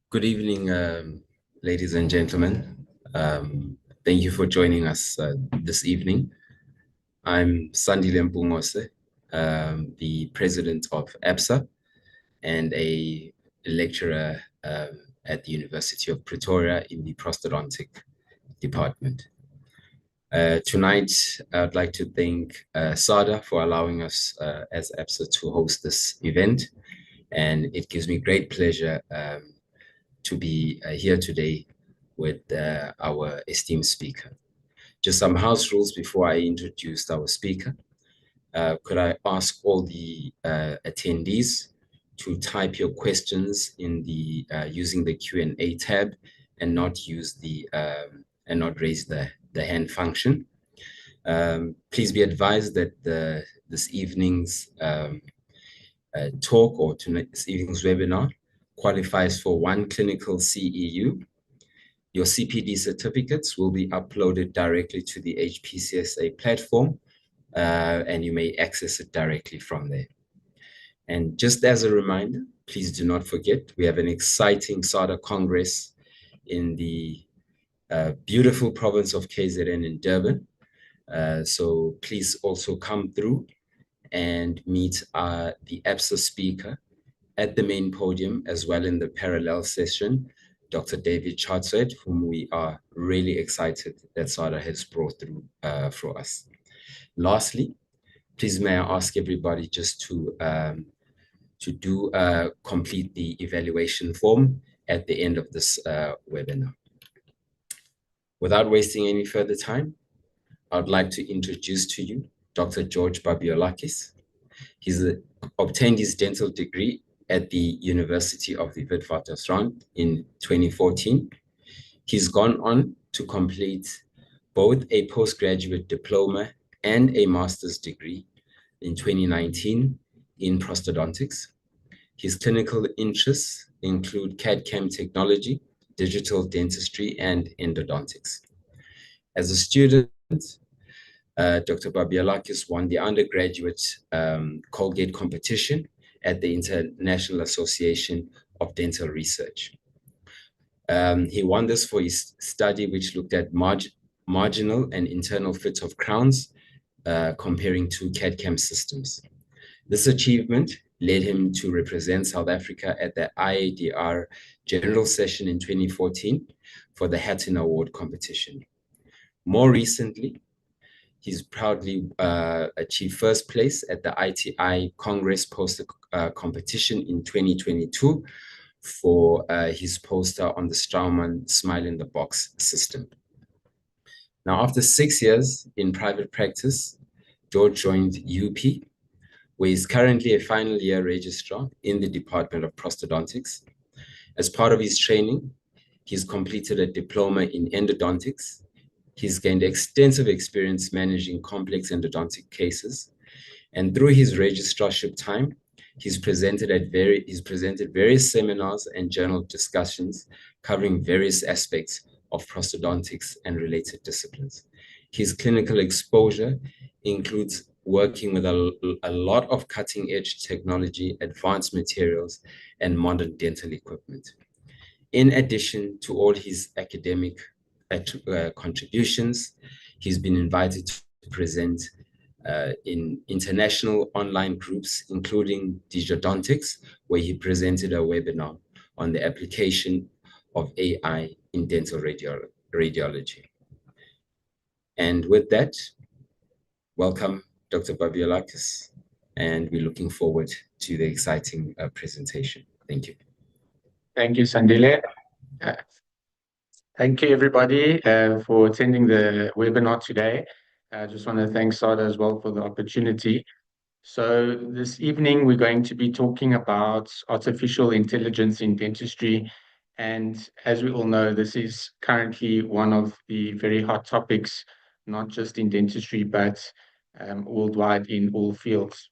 Good evening, ladies and gentlemen. Thank you for joining us this evening. I'm Sandile Mpungose, the president of APSA and a lecturer at the University of Pretoria in the Prosthodontic department. Tonight, I'd like to thank SADA for allowing us as APSA to host this event. And it gives me great pleasure to be here today with our esteemed speaker. Just some house rules before I introduce our speaker. Could I ask all the attendees to type your questions in the using the Q&A tab and not use the and not raise the hand function. Please be advised that this evening's talk or tonight's evening's webinar qualifies for one clinical CEU. Your CPD certificates will be uploaded directly to the HPCSA platform, and you may access it directly from there. And just as a reminder, please do not forget, we have an exciting SADA Congress in the beautiful province of KZN in Durban. So please also come through and meet the APSA speaker at the main podium, as well in the parallel session, Dr. David Chartsworth, whom we are really excited that SADA has brought through for us. Lastly, please may I ask everybody just to complete the evaluation form at the end of this webinar. Without wasting any further time, I'd like to introduce to you Dr. George Babiolakis. He's obtained his dental degree at the University of the Witwatersrand in 2014. He's gone on to complete both a postgraduate diploma and a master's degree in 2019 in prosthodontics. His clinical interests include CAD/CAM technology, digital dentistry, and endodontics. As a student, Dr. Babiolakis won the undergraduate Colgate competition at the International Association of Dental Research. He won this for his study, which looked at marginal and internal fit of crowns, comparing two CAD/CAM systems. This achievement led him to represent South Africa at the IADR General Session in 2014 for the Hatton Award competition. More recently, he's proudly achieved first place at the ITI Congress poster competition in 2022 for his poster on the Straumann Smile in the Box system. Now, after 6 years in private practice, George joined UP, where he's currently a final year registrar in the Department of Prosthodontics. As part of his training, he's completed a diploma in endodontics. He's gained extensive experience managing complex endodontic cases. And through his registrarship time, he's presented various seminars and journal discussions covering various aspects of prosthodontics and related disciplines. His clinical exposure includes working with a lot of cutting-edge technology, advanced materials, and modern dental equipment. In addition to all his academic contributions, he's been invited to present in international online groups, including Adjunct, where he presented a webinar on the application of AI in dental radiology. And with that, welcome, Dr. Babiolakis, and we're looking forward to the exciting presentation. Thank you. Thank you, Sandile. Thank you, everybody, for attending the webinar today. I just want to thank SADA as well for the opportunity. So this evening, we're going to be talking about artificial intelligence in dentistry. And as we all know, this is currently one of the very hot topics, not just in dentistry, but worldwide in all fields.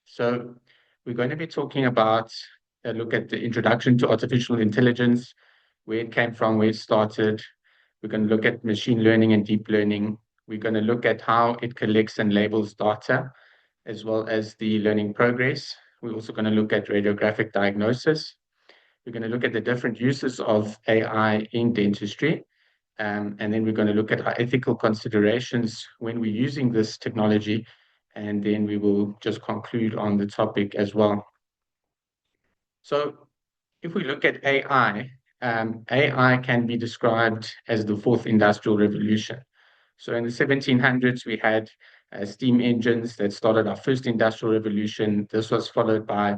So we're going to be talking about a look at the introduction to artificial intelligence, where it came from, where it started. We're going to look at machine learning and deep learning. We're going to look at how it collects and labels data, as well as the learning progress. We're also going to look at radiographic diagnosis. We're going to look at the different uses of AI in dentistry. And then we're going to look at our ethical considerations when we're using this technology. And then we will just conclude on the topic as well. So if we look at AI, AI can be described as the fourth industrial revolution. So in the 1700s, we had steam engines that started our first industrial revolution. This was followed by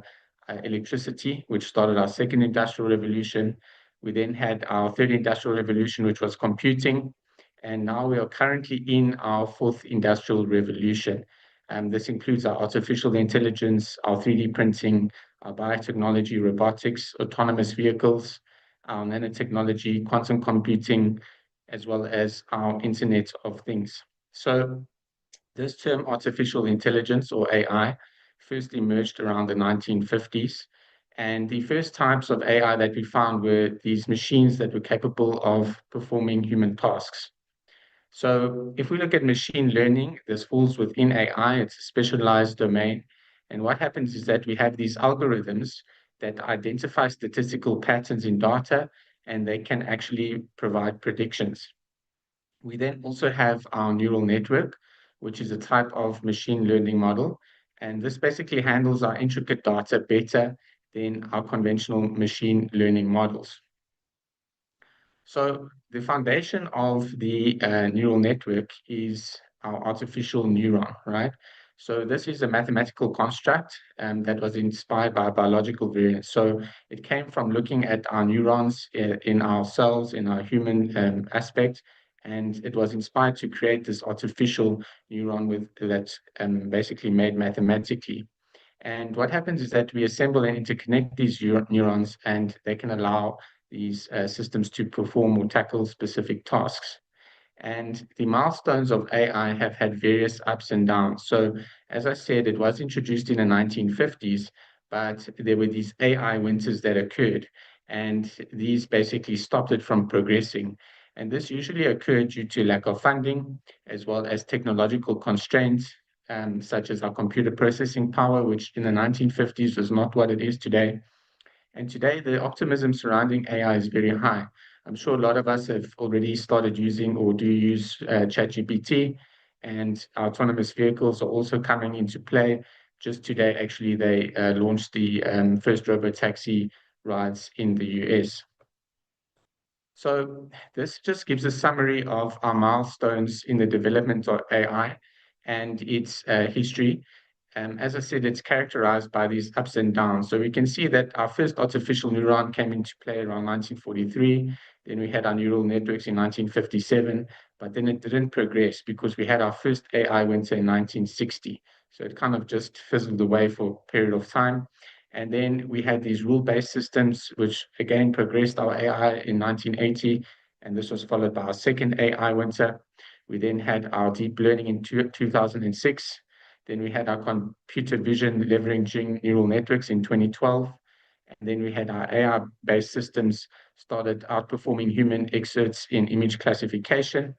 electricity, which started our second industrial revolution. We then had our third industrial revolution, which was computing. And now we are currently in our fourth industrial revolution. This includes our artificial intelligence, our 3D printing, our biotechnology, robotics, autonomous vehicles, our nanotechnology, quantum computing, as well as our Internet of Things. So this term artificial intelligence or AI first emerged around the 1950s. And the first types of AI that we found were these machines that were capable of performing human tasks. So if we look at machine learning, this falls within AI, it's a specialized domain. And what happens is that we have these algorithms that identify statistical patterns in data, and they can actually provide predictions. We then also have our neural network, which is a type of machine learning model. And this basically handles our intricate data better than our conventional machine learning models. So the foundation of the neural network is our artificial neuron, right? So this is a mathematical construct that was inspired by biological variance. So it came from looking at our neurons in our cells, in our human aspect, and it was inspired to create this artificial neuron with that basically made mathematically. And what happens is that we assemble and interconnect these neurons, and they can allow these systems to perform or tackle specific tasks. And the milestones of AI have had various ups and downs. So, as I said, it was introduced in the 1950s, but there were these AI winters that occurred, and these basically stopped it from progressing. And this usually occurred due to lack of funding, as well as technological constraints, such as our computer processing power, which in the 1950s was not what it is today. And today, the optimism surrounding AI is very high. I'm sure a lot of us have already started using or do use ChatGPT, and autonomous vehicles are also coming into play. Just today, actually, they launched the first robotaxi rides in the US. So this just gives a summary of our milestones in the development of AI and its history. As I said, it's characterized by these ups and downs. So we can see that our first artificial neuron came into play around 1943. Then we had our neural networks in 1957, but then it didn't progress because we had our first AI winter in 1960. So it kind of just fizzled away for a period of time. And then we had these rule-based systems, which again progressed our AI in 1980. And this was followed by our second AI winter. We then had our deep learning in 2006. Then we had our computer vision leveraging neural networks in 2012. And then we had our AI-based systems started outperforming human experts in image classification.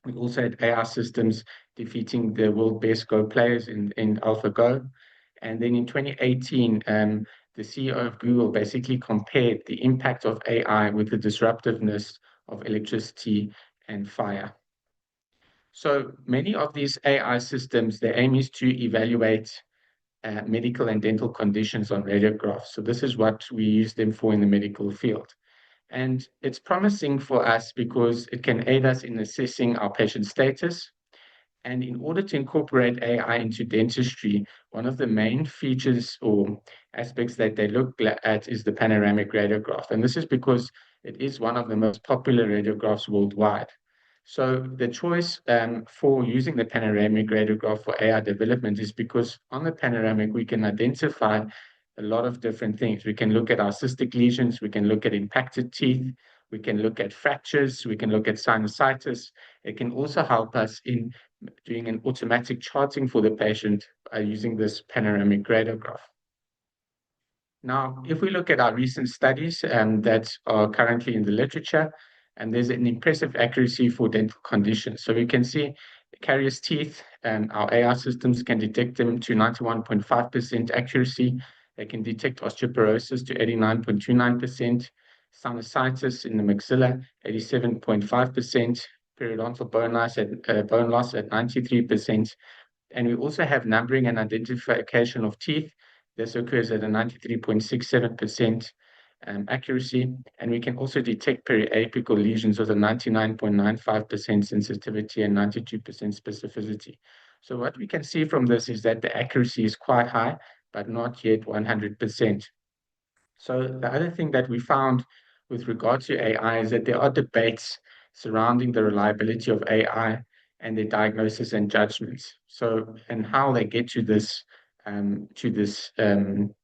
We also had AI systems defeating the world best Go players in AlphaGo. And then in 2018, the CEO of Google basically compared the impact of AI with the disruptiveness of electricity and fire. So many of these AI systems, their aim is to evaluate medical and dental conditions on radiographs. So this is what we use them for in the medical field. And it's promising for us because it can aid us in assessing our patient status. And in order to incorporate AI into dentistry, one of the main features or aspects that they look at is the panoramic radiograph. And this is because it is one of the most popular radiographs worldwide. So the choice for using the panoramic radiograph for AI development is because on the panoramic, we can identify a lot of different things. We can look at our cystic lesions, we can look at impacted teeth, we can look at fractures, we can look at sinusitis. It can also help us in doing an automatic charting for the patient by using this panoramic radiograph. Now, if we look at our recent studies that are currently in the literature, and there's an impressive accuracy for dental conditions. So we can see caries teeth, and our AI systems can detect them to 91.5% accuracy. They can detect osteoporosis to 89.29%, sinusitis in the maxilla, 87.5%, periodontal bone loss at 93%. And we also have numbering and identification of teeth. This occurs at a 93.67% accuracy. And we can also detect periapical lesions with a 99.95% sensitivity and 92% specificity. So what we can see from this is that the accuracy is quite high, but not yet 100%. So the other thing that we found with regard to AI is that there are debates surrounding the reliability of AI and their diagnosis and judgments. So, and how they get to this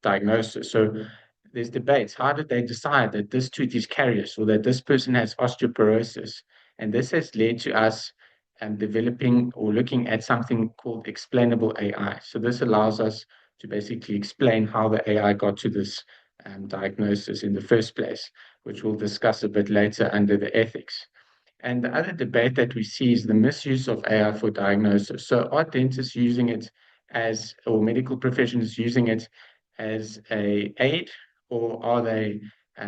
diagnosis. So there's debates. How did they decide that this tooth is carious or that this person has osteoporosis? And this has led to us developing or looking at something called explainable AI. So this allows us to basically explain how the AI got to this diagnosis in the first place, which we'll discuss a bit later under the ethics. And the other debate that we see is the misuse of AI for diagnosis. So are dentists using it as, or medical professionals using it as an aid, or are they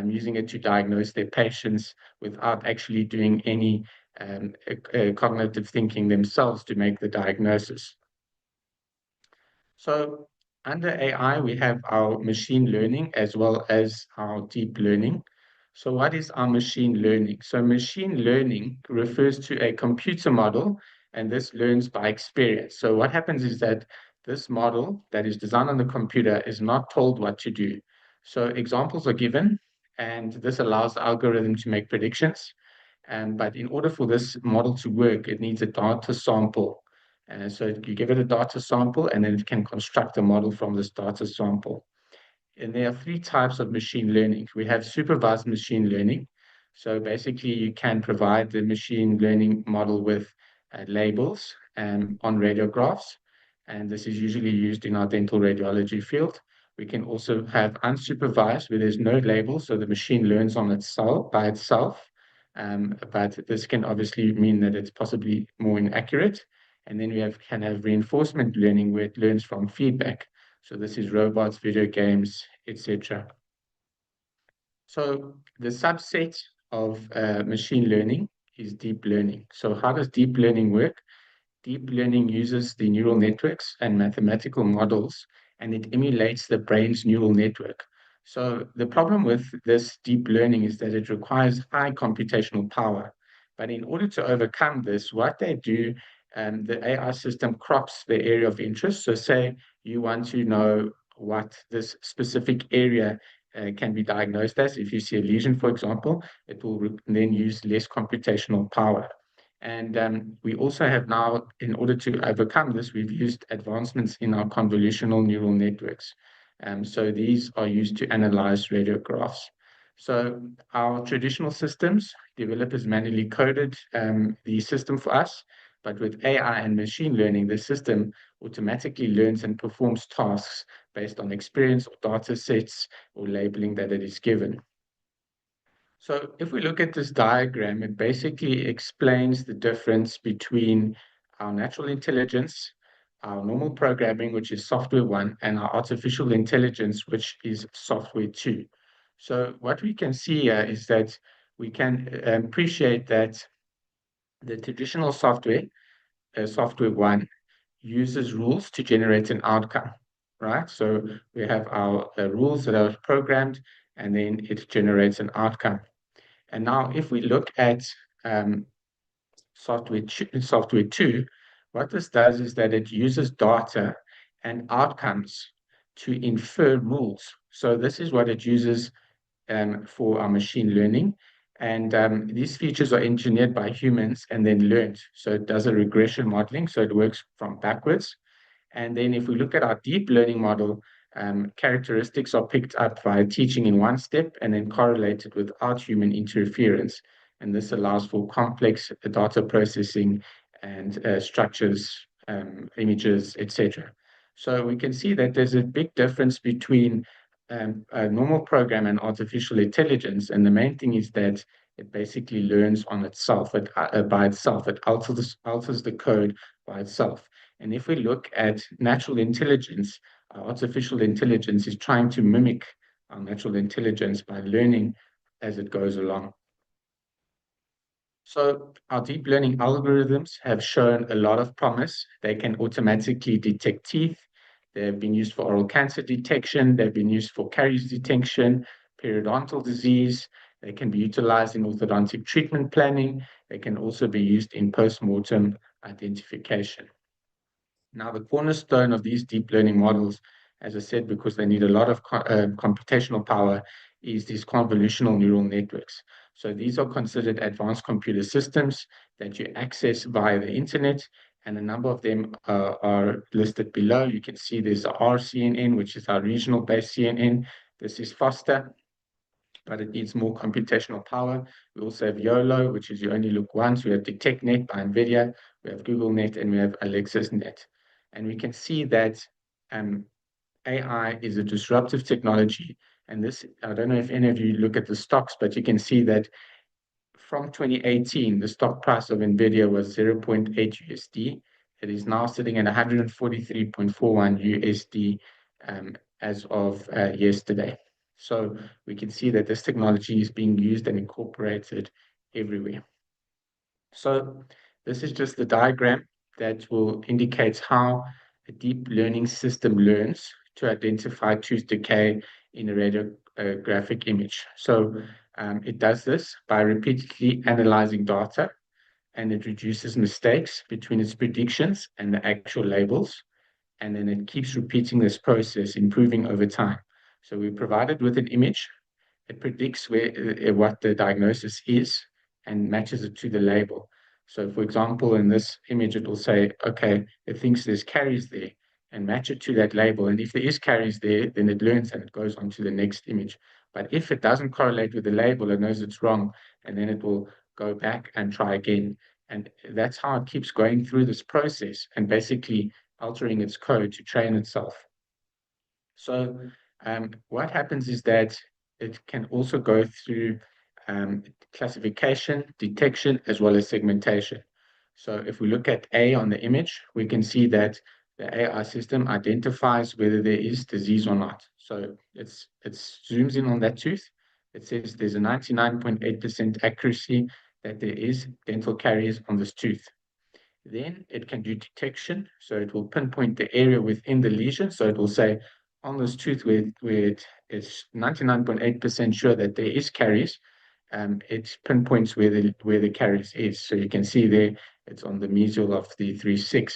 using it to diagnose their patients without actually doing any cognitive thinking themselves to make the diagnosis? So under AI, we have our machine learning as well as our deep learning. So what is our machine learning? So machine learning refers to a computer model, and this learns by experience. So what happens is that this model that is designed on the computer is not told what to do. So examples are given, and this allows the algorithm to make predictions. But in order for this model to work, it needs a data sample. So you give it a data sample, and then it can construct a model from this data sample. And there are three types of machine learning. We have supervised machine learning. So basically, you can provide the machine learning model with labels on radiographs. And this is usually used in our dental radiology field. We can also have unsupervised, where there's no label, so the machine learns on itself by itself. But this can obviously mean that it's possibly more inaccurate. And then can have reinforcement learning, where it learns from feedback. So this is robots, video games, etc. So the subset of machine learning is deep learning. So how does deep learning work? Deep learning uses the neural networks and mathematical models, and it emulates the brain's neural network. So the problem with this deep learning is that it requires high computational power. But in order to overcome this, what they do, the AI system crops the area of interest. So say you want to know what this specific area can be diagnosed as. If you see a lesion, for example, it will then use less computational power. And we also have now, in order to overcome this, we've used advancements in our convolutional neural networks. So these are used to analyze radiographs. So our traditional systems, developers manually coded the system for us, but with AI and machine learning, the system automatically learns and performs tasks based on experience or data sets or labeling that it is given. So if we look at this diagram, it basically explains the difference between our natural intelligence, our normal programming, which is software 1, and our artificial intelligence, which is software 2. So what we can see here is that we can appreciate that the traditional software, software 1, uses rules to generate an outcome, right? So we have our rules that are programmed, and then it generates an outcome. And now if we look at software 2, what this does is that it uses data and outcomes to infer rules. So this is what it uses for our machine learning. And these features are engineered by humans and then learned. So it does a regression modeling, so it works from backwards. And then if we look at our deep learning model, characteristics are picked up via teaching in one step and then correlated without human interference. And this allows for complex data processing and structures, images, etc. So we can see that there's a big difference between a normal program and artificial intelligence. And the main thing is that it basically learns on itself, by itself. It alters the code by itself. And if we look at natural intelligence, artificial intelligence is trying to mimic our natural intelligence by learning as it goes along. So our deep learning algorithms have shown a lot of promise. They can automatically detect teeth. They've been used for oral cancer detection. They've been used for caries detection, periodontal disease. They can be utilized in orthodontic treatment planning. They can also be used in post-mortem identification. Now, the cornerstone of these deep learning models, as I said, because they need a lot of computational power, is these convolutional neural networks. So these are considered advanced computer systems that you access via the internet, and a number of them are listed below. You can see there's RCNN, which is our regional-based CNN. This is faster, but it needs more computational power. We also have YOLO, which is you only look once. We have DetectNet by NVIDIA. We have GoogleNet, and we have AlexisNet. And we can see that AI is a disruptive technology. And this, I don't know if any of you look at the stocks, but you can see that from 2018, the stock price of NVIDIA was 0.8 USD. It is now sitting at 143.41 USD as of yesterday. So we can see that this technology is being used and incorporated everywhere. So this is just the diagram that will indicate how a deep learning system learns to identify tooth decay in a radiographic image. So it does this by repeatedly analyzing data, and it reduces mistakes between its predictions and the actual labels. And then it keeps repeating this process, improving over time. So we provided with an image. It predicts what the diagnosis is and matches it to the label. So for example, in this image, it will say, okay, it thinks there's caries there, and match it to that label. And if there is caries there, then it learns and it goes on to the next image. But if it doesn't correlate with the label, it knows it's wrong, and then it will go back and try again. And that's how it keeps going through this process and basically altering its code to train itself. So what happens is that it can also go through classification, detection, as well as segmentation. So if we look at A on the image, we can see that the AI system identifies whether there is disease or not. So it zooms in on that tooth. It says there's a 99.8% accuracy that there is dental caries on this tooth. Then it can do detection. So it will pinpoint the area within the lesion. So it will say on this tooth where it is 99.8% sure that there is caries, it pinpoints where the caries is. So you can see there, it's on the mesial of the 3-6.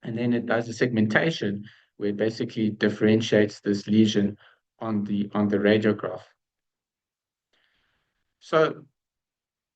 And then it does a segmentation where it basically differentiates this lesion on the radiograph. So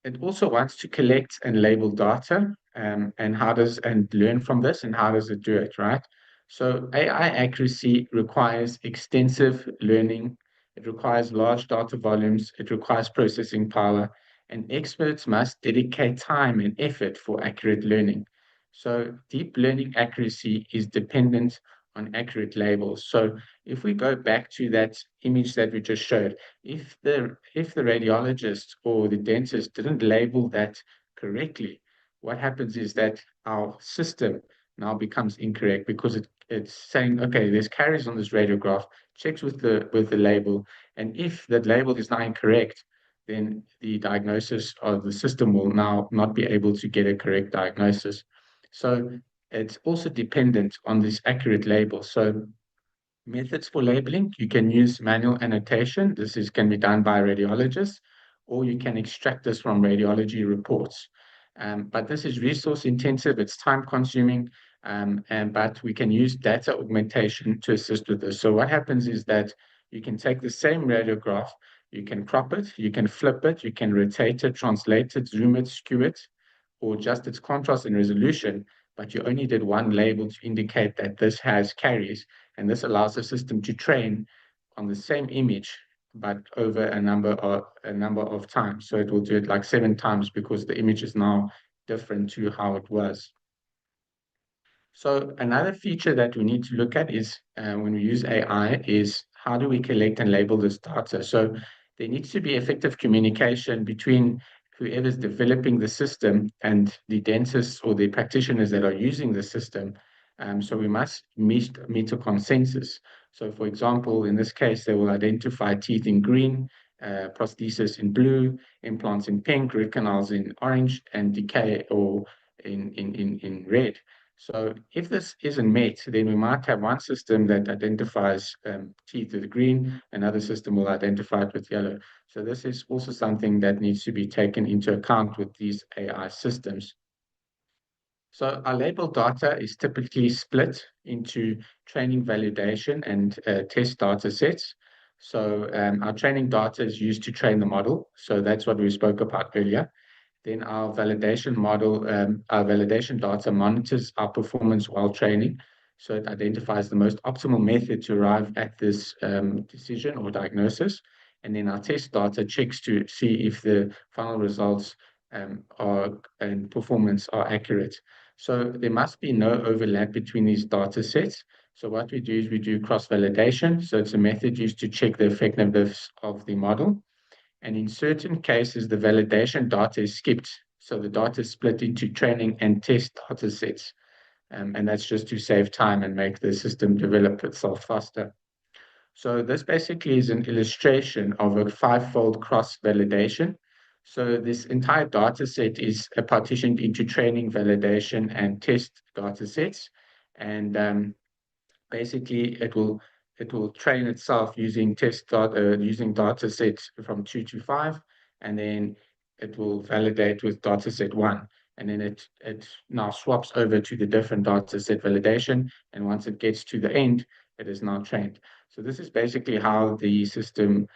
it also wants to collect and label data, and learn from this, and how does it do it, right? So AI accuracy requires extensive learning. It requires large data volumes. It requires processing power, and experts must dedicate time and effort for accurate learning. So deep learning accuracy is dependent on accurate labels. So if we go back to that image that we just showed, if the radiologist or the dentist didn't label that correctly, what happens is that our system now becomes incorrect because it's saying, okay, there's caries on this radiograph, checks with the label, and if that label is now incorrect, then the diagnosis of the system will now not be able to get a correct diagnosis. So it's also dependent on this accurate label. So methods for labeling, you can use manual annotation. This can be done by a radiologist, or you can extract this from radiology reports. But this is resource intensive, it's time consuming, but we can use data augmentation to assist with this. So what happens is that you can take the same radiograph, you can crop it, you can flip it, you can rotate it, translate it, zoom it, skew it, or adjust its contrast and resolution, but you only did one label to indicate that this has caries, and this allows the system to train on the same image, but over a number of times. So it will do it like 7 times because the image is now different to how it was. So another feature that we need to look at is when we use AI is how do we collect and label this data? So there needs to be effective communication between whoever's developing the system and the dentists or the practitioners that are using the system, So we must meet a consensus. So for example, in this case, they will identify teeth in green, prosthesis in blue, implants in pink, root canals in orange, and decay or in red. So if this isn't met, then we might have one system that identifies teeth with green, another system will identify it with yellow. So this is also something that needs to be taken into account with these AI systems. So our label data is typically split into training validation and test data sets. So our training data is used to train the model. So that's what we spoke about earlier. Then our validation data monitors our performance while training. So it identifies the most optimal method to arrive at this decision or diagnosis. And then our test data checks to see if the final results and performance are accurate. So there must be no overlap between these data sets. So what we do is we do cross-validation. So it's a method used to check the effectiveness of the model. And in certain cases, the validation data is skipped. So the data is split into training and test data sets. And that's just to save time and make the system develop itself faster. So this basically is an illustration of a five-fold cross-validation. So this entire data set is partitioned into training, validation, and test data sets. And basically it will train itself using using data sets from 2 to 5, and then it will validate with data set 1, and then it now swaps over to the different data set validation, and once it gets to the end, it is now trained. So this is basically how the system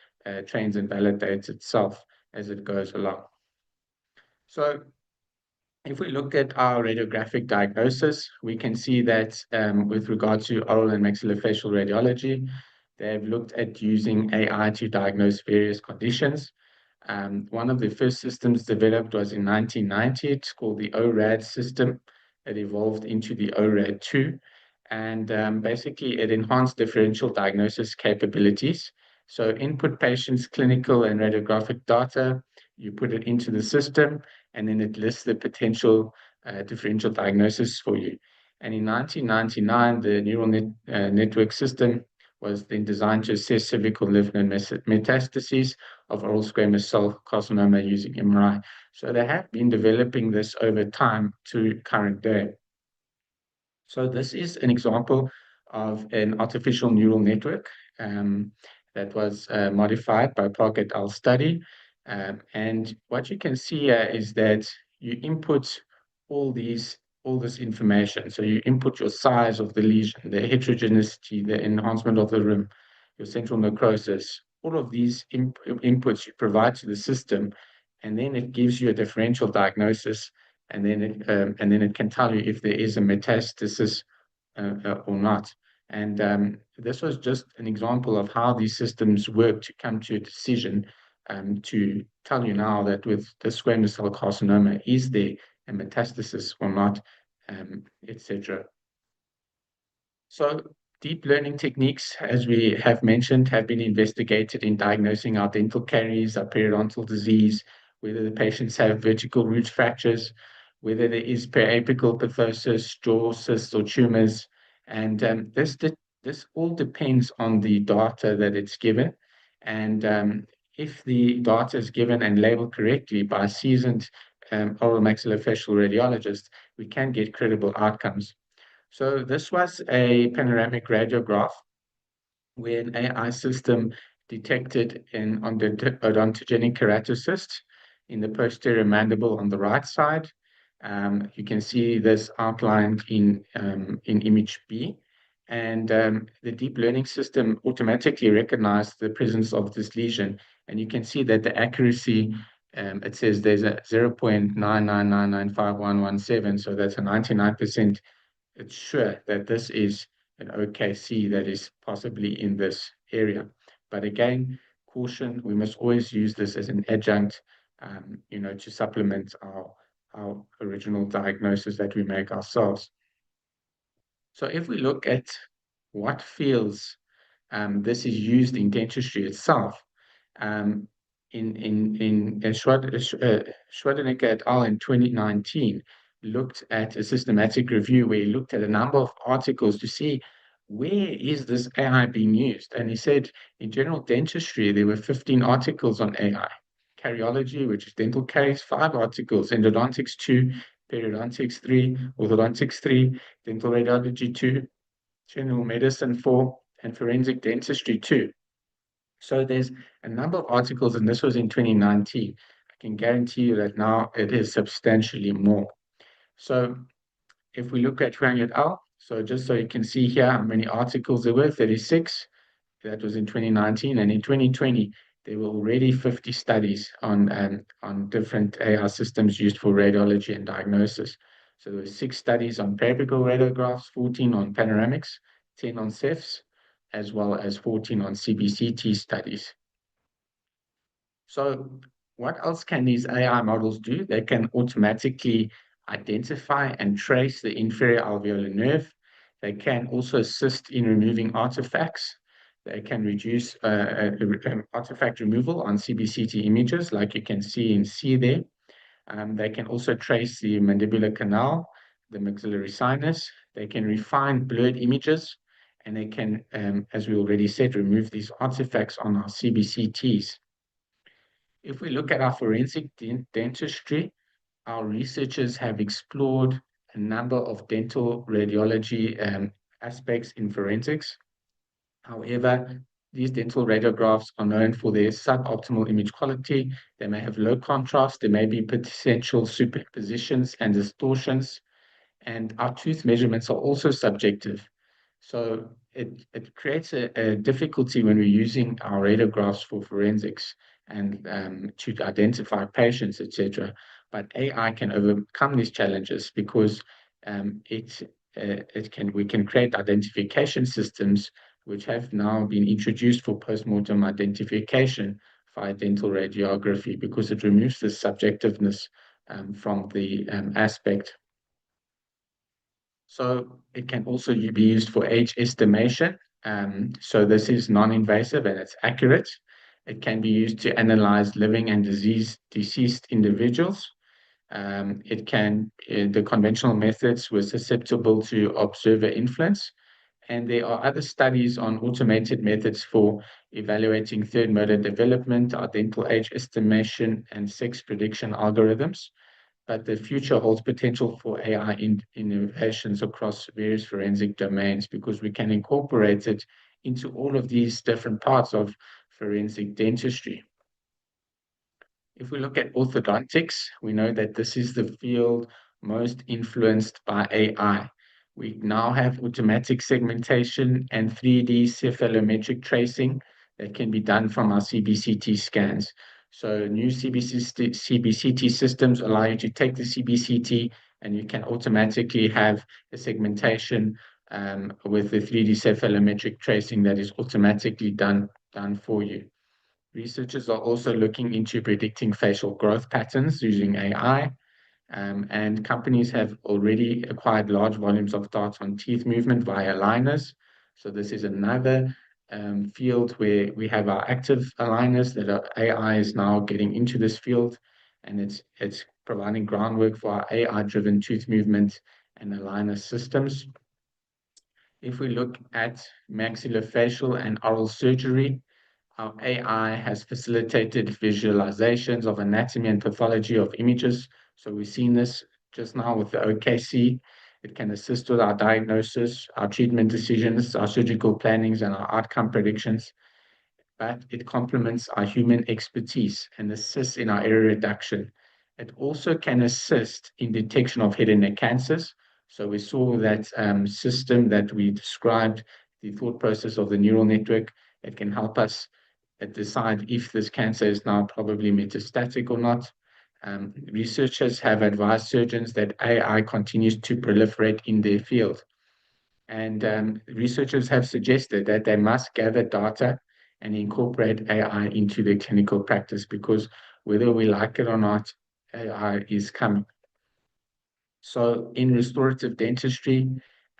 trains and validates itself as it goes along. So if we look at our radiographic diagnosis, we can see that with regard to oral and maxillofacial radiology, they've looked at using AI to diagnose various conditions. One of the first systems developed was in 1990. It's called the ORAD system. It evolved into the ORAD 2, and basically it enhanced differential diagnosis capabilities. So input patients' clinical and radiographic data, you put it into the system, and then it lists the potential differential diagnosis for you. And in 1999, the network system was then designed to assess cervical lymph node metastases of oral squamous cell carcinoma using MRI. So they have been developing this over time to current day. So this is an example of an artificial neural network that was modified by Park et al. Study. And what you can see here is that you input all this information. So you input your size of the lesion, the heterogeneity, the enhancement of the rim, your central necrosis, all of these inputs you provide to the system, and then it gives you a differential diagnosis, and then it can tell you if there is a metastasis or not. And this was just an example of how these systems work to come to a decision to tell you now that with the squamous cell carcinoma, is there a metastasis or not, etc. So deep learning techniques, as we have mentioned, have been investigated in diagnosing our dental caries, our periodontal disease, whether the patients have vertical root fractures, whether there is periapical pathosis, jaw cysts, or tumors. And this all depends on the data that it's given. And if the data is given and labeled correctly by a seasoned oral maxillofacial radiologist, we can get credible outcomes. So this was a panoramic radiograph where an AI system detected an odontogenic keratocyst in the posterior mandible on the right side. You can see this outlined in image B. And the deep learning system automatically recognized the presence of this lesion. And you can see that the accuracy, it says there's a 0.9999517, so that's a 99%. It's sure that this is an OKC that is possibly in this area. But again, caution, we must always use this as an adjunct, to supplement our original diagnosis that we make ourselves. So if we look at what fields this is used in dentistry itself, in Schwadenecker et al. In 2019, looked at a systematic review where he looked at a number of articles to see where is this AI being used. And he said in general dentistry, there were 15 articles on AI. Cariology, which is dental caries, 5 articles. Endodontics, 2. Periodontics, 3. Orthodontics, 3. Dental radiology, 2. General medicine, 4. And forensic dentistry, 2. So there's a number of articles, and this was in 2019. I can guarantee you that now it is substantially more. So if we look at Huang et al., so just so you can see here how many articles there were, 36. That was in 2019, and in 2020 there were already 50 studies on different AI systems used for radiology and diagnosis. So there were 6 studies on periapical radiographs, 14 on panoramics, 10 on CEFs, as well as 14 on CBCT studies. So what else can these AI models do? They can automatically identify and trace the inferior alveolar nerve. They can also assist in removing artifacts. They can reduce artifact removal on CBCT images, like you can see in C there. They can also trace the mandibular canal, the maxillary sinus. They can refine blurred images, and they can, as we already said, remove these artifacts on our CBCTs. If we look at our forensic dentistry, our researchers have explored a number of dental radiology aspects in forensics. However, these dental radiographs are known for their suboptimal image quality. They may have low contrast. There may be potential superpositions and distortions. And our tooth measurements are also subjective. So it creates a difficulty when we're using our radiographs for forensics and to identify patients, etc. But AI can overcome these challenges because we can create identification systems which have now been introduced for postmortem identification via dental radiography because it removes the subjectiveness from the aspect. So it can also be used for age estimation. So this is non-invasive and it's accurate. It can be used to analyze living and deceased individuals. The conventional methods were susceptible to observer influence. And there are other studies on automated methods for evaluating third motor development, dental age estimation, and sex prediction algorithms. But the future holds potential for AI innovations across various forensic domains because we can incorporate it into all of these different parts of forensic dentistry. If we look at orthodontics, we know that this is the field most influenced by AI. We now have automatic segmentation and 3D cephalometric tracing that can be done from our CBCT scans. So new CBCT systems allow you to take the CBCT and you can automatically have a segmentation with the 3D cephalometric tracing that is automatically done for you. Researchers are also looking into predicting facial growth patterns using AI, and companies have already acquired large volumes of data on teeth movement via aligners. So this is another field where we have our active aligners that AI is now getting into this field, and it's providing groundwork for our AI-driven tooth movement and aligner systems. If we look at maxillofacial and oral surgery, our AI has facilitated visualizations of anatomy and pathology of images. So we've seen this just now with the OKC. It can assist with our diagnosis, our treatment decisions, our surgical plannings, and our outcome predictions. But it complements our human expertise and assists in our error reduction. It also can assist in detection of head and neck cancers. So we saw that system that we described, the thought process of the neural network. It can help us decide if this cancer is now probably metastatic or not. Researchers have advised surgeons that AI continues to proliferate in their field. And researchers have suggested that they must gather data and incorporate AI into their clinical practice because whether we like it or not, AI is coming. So in restorative dentistry,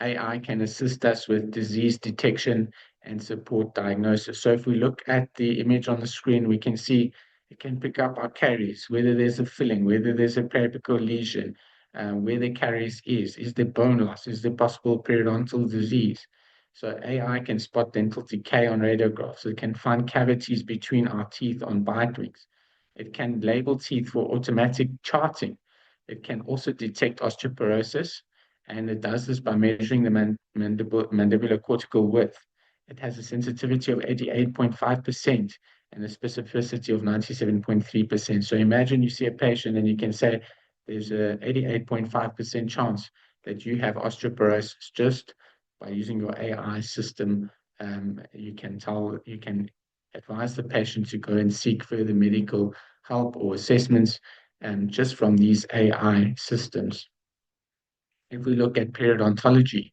AI can assist us with disease detection and support diagnosis. So if we look at the image on the screen, we can see it can pick up our caries, whether there's a filling, whether there's a periapical lesion, where the caries is there bone loss, is there possible periodontal disease. So AI can spot dental decay on radiographs. It can find cavities between our teeth on bite wings. It can label teeth for automatic charting. It can also detect osteoporosis, and it does this by measuring the mandibular cortical width. It has a sensitivity of 88.5% and a specificity of 97.3%. So imagine you see a patient and you can say there's a 88.5% chance that you have osteoporosis just by using your AI system. You can advise the patient to go and seek further medical help or assessments just from these AI systems. If we look at periodontology,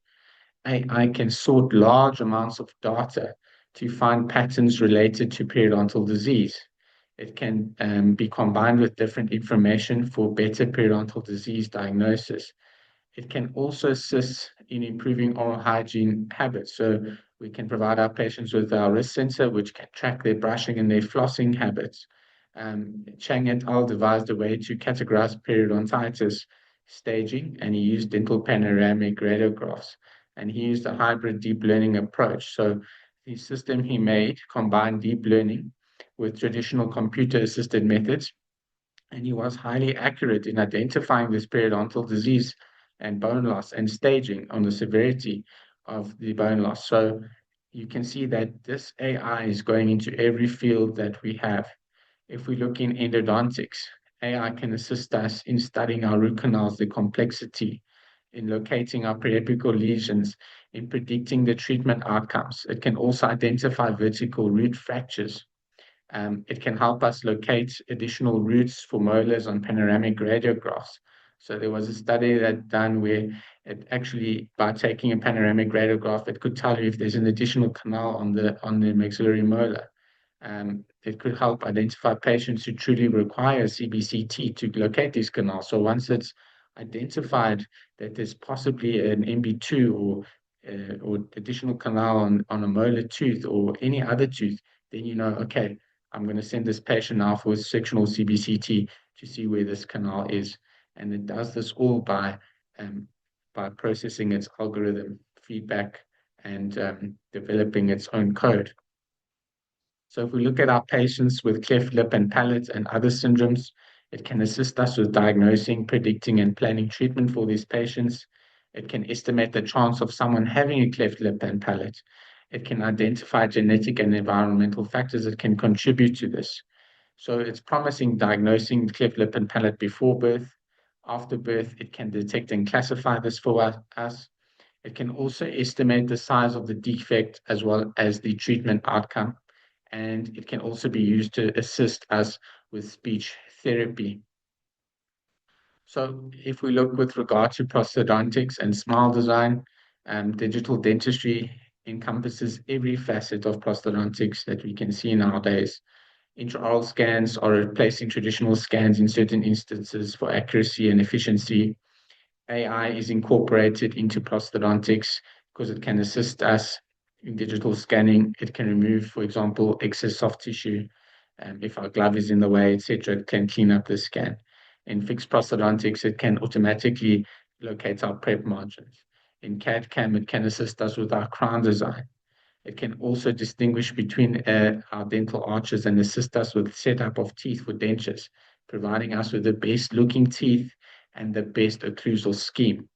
AI can sort large amounts of data to find patterns related to periodontal disease. It can be combined with different information for better periodontal disease diagnosis. It can also assist in improving oral hygiene habits. So we can provide our patients with our wrist sensor, which can track their brushing and their flossing habits. Chang et al. Devised a way to categorize periodontitis staging, and he used dental panoramic radiographs, and he used a hybrid deep learning approach. So the system he made combined deep learning with traditional computer-assisted methods, and he was highly accurate in identifying this periodontal disease and bone loss and staging on the severity of the bone loss. So you can see that this AI is going into every field that we have. If we look in endodontics, AI can assist us in studying our root canals, the complexity, in locating our periapical lesions, in predicting the treatment outcomes. It can also identify vertical root fractures. It can help us locate additional roots for molars on panoramic radiographs. So there was a study that done where it actually, by taking a panoramic radiograph, it could tell you if there's an additional canal on the maxillary molar. It could help identify patients who truly require CBCT to locate these canals. So once it's identified that there's possibly an MB2 or additional canal on a molar tooth or any other tooth, then you know, okay, I'm going to send this patient now for sectional CBCT to see where this canal is. And it does this all by processing its algorithm feedback and developing its own code. So if we look at our patients with cleft lip and palate and other syndromes, it can assist us with diagnosing, predicting, and planning treatment for these patients. It can estimate the chance of someone having a cleft lip and palate. It can identify genetic and environmental factors that can contribute to this. So it's promising diagnosing cleft lip and palate before birth. After birth, it can detect and classify this for us. It can also estimate the size of the defect as well as the treatment outcome. And it can also be used to assist us with speech therapy. So if we look with regard to prosthodontics and smile design, digital dentistry encompasses every facet of prosthodontics that we can see nowadays. Intraoral scans are replacing traditional scans in certain instances for accuracy and efficiency. AI is incorporated into prosthodontics because it can assist us in digital scanning. It can remove, for example, excess soft tissue. If our glove is in the way, etc., it can clean up the scan. In fixed prosthodontics, it can automatically locate our prep margins. In CAD/CAM, it can assist us with our crown design. It can also distinguish between our dental arches and assist us with setup of teeth for dentures, providing us with the best looking teeth and the best occlusal scheme.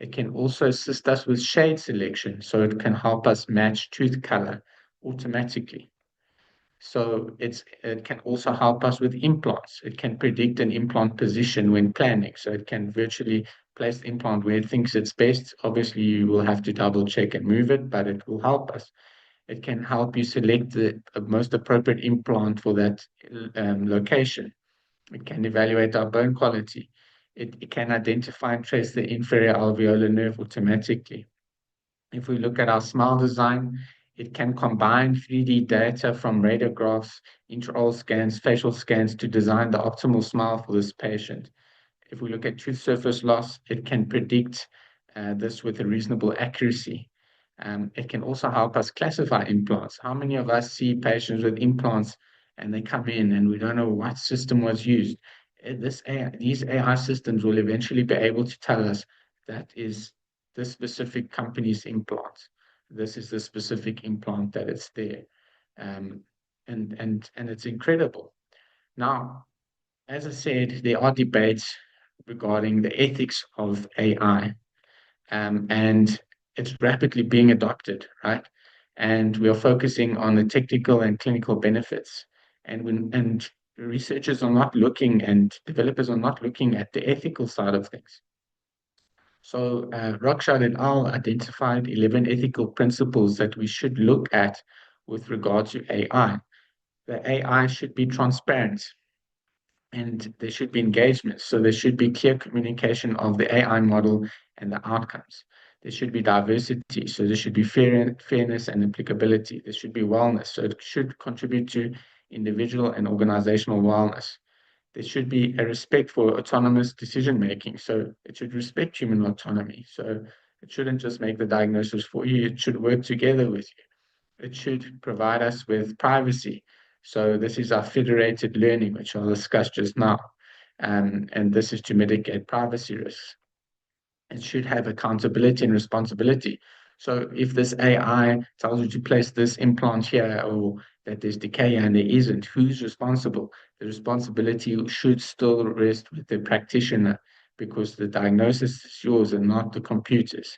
It can also assist us with shade selection, so it can help us match tooth color automatically. So it can also help us with implants. It can predict an implant position when planning. So it can virtually place the implant where it thinks it's best. Obviously, you will have to double check and move it, but it will help us. It can help you select the most appropriate implant for that location. It can evaluate our bone quality. It can identify and trace the inferior alveolar nerve automatically. If we look at our smile design, it can combine 3D data from radiographs, intraoral scans, facial scans to design the optimal smile for this patient. If we look at tooth surface loss, it can predict this with a reasonable accuracy. It can also help us classify implants. How many of us see patients with implants and they come in and we don't know what system was used? these AI systems will eventually be able to tell us that is this specific company's implant. This is the specific implant that it's there. Um, and it's incredible. Now, as I said, there are debates regarding the ethics of AI, and it's rapidly being adopted, right? And we are focusing on the technical and clinical benefits. And researchers are not looking, and developers are not looking at the ethical side of things. So Rockshard et al. Identified 11 ethical principles that we should look at with regard to AI. The AI should be transparent, and there should be engagement. So there should be clear communication of the AI model and the outcomes. There should be diversity. So there should be fairness and applicability. There should be wellness. So it should contribute to individual and organizational wellness. There should be a respect for autonomous decision making. So it should respect human autonomy. So it shouldn't just make the diagnosis for you, it should work together with you. It should provide us with privacy. So this is our federated learning, which I'll discuss just now. And this is to mitigate privacy risks. It should have accountability and responsibility. So if this AI tells you to place this implant here, or that there's decay and there isn't, who's responsible? The responsibility should still rest with the practitioner, because the diagnosis is yours and not the computer's.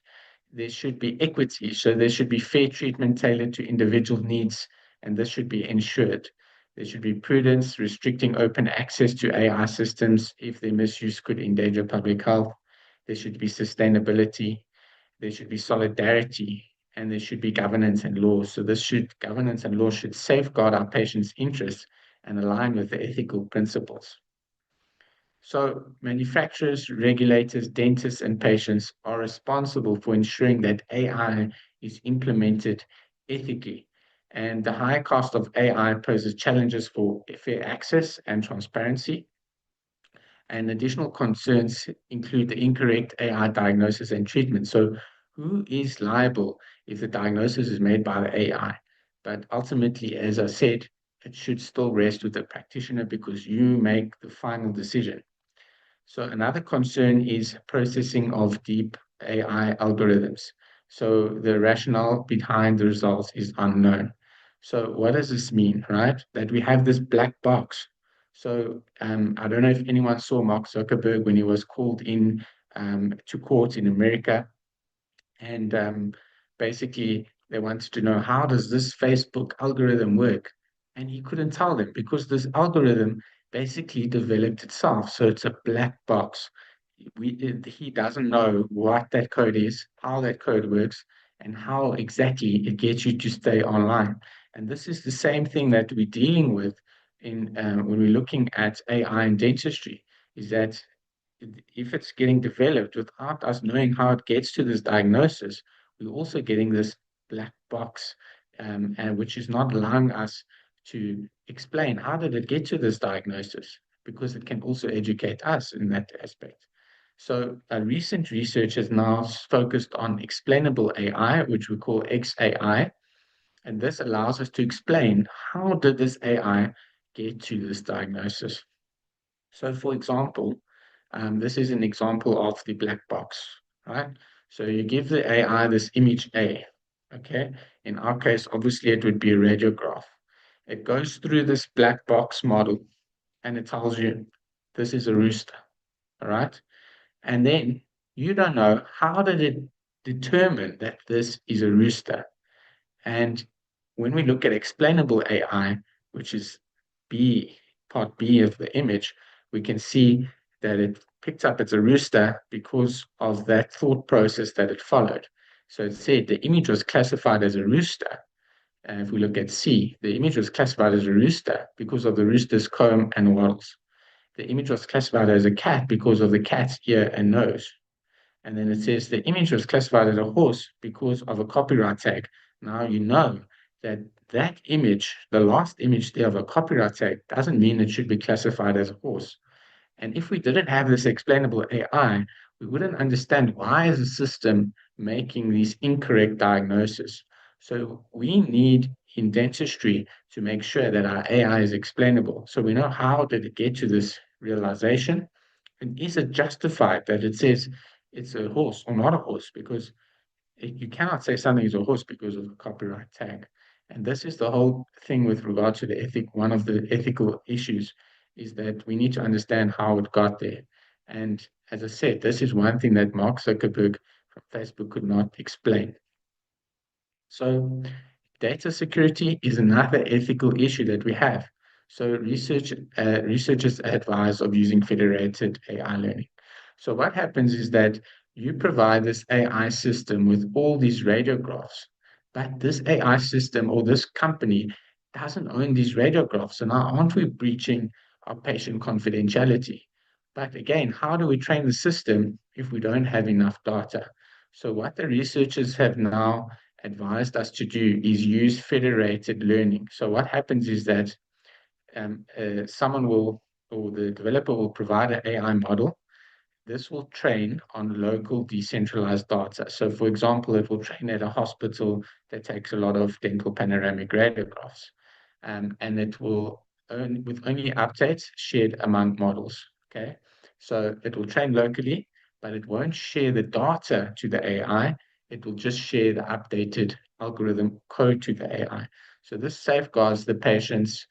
There should be equity. So there should be fair treatment tailored to individual needs, and this should be ensured. There should be prudence, restricting open access to AI systems if their misuse could endanger public health. There should be sustainability. There should be solidarity, and there should be governance and law. So governance and law should safeguard our patients' interests and align with the ethical principles. So manufacturers, regulators, dentists, and patients are responsible for ensuring that AI is implemented ethically. And the high cost of AI poses challenges for fair access and transparency. And additional concerns include the incorrect AI diagnosis and treatment. So who is liable if the diagnosis is made by the AI? But ultimately, as I said, it should still rest with the practitioner, because you make the final decision. So another concern is processing of deep AI algorithms. So the rationale behind the results is unknown. So what does this mean, right? That we have this black box. So I don't know if anyone saw Mark Zuckerberg when he was called in to court in America, and basically they wanted to know, how does this Facebook algorithm work? And he couldn't tell them, because this algorithm basically developed itself. So it's a black box. He doesn't know what that code is, how that code works, and how exactly it gets you to stay online. And this is the same thing that we're dealing with in when we're looking at AI in dentistry, is that if it's getting developed without us knowing how it gets to this diagnosis, we're also getting this black box, and which is not allowing us to explain how did it get to this diagnosis, because it can also educate us in that aspect. So recent research has now focused on explainable AI, which we call XAI, and this allows us to explain, how did this AI get to this diagnosis? So for example, this is an example of the black box, right? So you give the AI this image A, okay? In our case, obviously it would be a radiograph. It goes through this black box model, and it tells you this is a rooster, all right? And then you don't know, how did it determine that this is a rooster? And when we look at explainable AI, which is B, part B of the image, we can see that it picked up as a rooster because of that thought process that it followed. So it said the image was classified as a rooster. And if we look at C, the image was classified as a rooster because of the rooster's comb and wattles. The image was classified as a cat because of the cat's ear and nose. And then it says the image was classified as a horse because of a copyright tag. Now you know that that image, the last image there of a copyright tag, doesn't mean it should be classified as a horse. And if we didn't have this explainable AI, we wouldn't understand why is the system making these incorrect diagnoses. So we need in dentistry to make sure that our AI is explainable. So we know, how did it get to this realization. And is it justified that it says it's a horse or not a horse? Because you cannot say something is a horse because of a copyright tag. And this is the whole thing with regard to the ethic. One of the ethical issues is that we need to understand how it got there. And as I said, this is one thing that Mark Zuckerberg from Facebook could not explain. So data security is another ethical issue that we have. So researchers advise of using federated AI learning. So what happens is that you provide this AI system with all these radiographs, but this AI system or this company doesn't own these radiographs. So now aren't we breaching our patient confidentiality? But again, how do we train the system if we don't have enough data? So what the researchers have now advised us to do is use federated learning. So what happens is that someone will, or the developer will provide an AI model. This will train on local decentralized data. So for example, it will train at a hospital that takes a lot of dental panoramic radiographs. And it will with only updates shared among models. Okay. So it will train locally, but it won't share the data to the AI. It will just share the updated algorithm code to the AI. So this safeguards the patient's